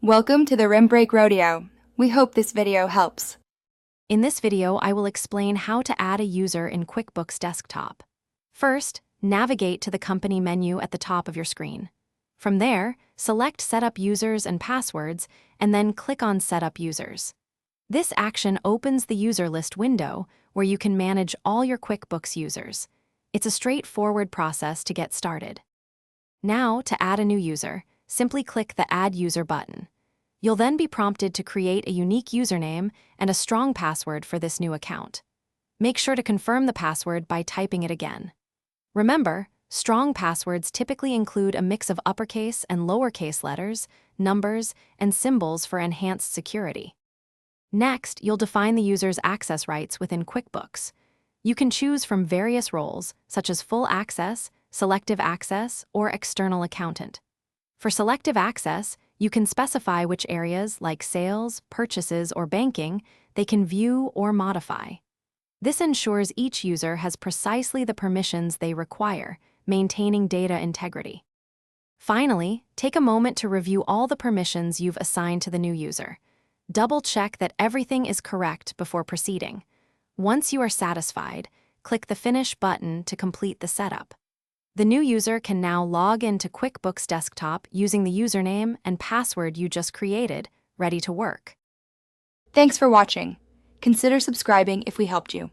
Welcome to the Rim Break Rodeo. We hope this video helps. In this video, I will explain how to add a user in QuickBooks Desktop. First, navigate to the company menu at the top of your screen. From there, select Set up Users and Passwords, and then click on Set up Users. This action opens the user list window where you can manage all your QuickBooks users. It's a straightforward process to get started. Now, to add a new user, simply click the Add User button. You'll then be prompted to create a unique username and a strong password for this new account. Make sure to confirm the password by typing it again. Remember, strong passwords typically include a mix of uppercase and lowercase letters, numbers, and symbols for enhanced security. Next, you'll define the user's access rights within QuickBooks. You can choose from various roles, such as full access, selective access, or external accountant. For selective access, you can specify which areas, like sales, purchases, or banking, they can view or modify. This ensures each user has precisely the permissions they require, maintaining data integrity. Finally, take a moment to review all the permissions you've assigned to the new user. Double-check that everything is correct before proceeding. Once you are satisfied, click the Finish button to complete the setup. The new user can now log into QuickBooks Desktop using the username and password you just created, ready to work. Thanks for watching. Consider subscribing if we helped you.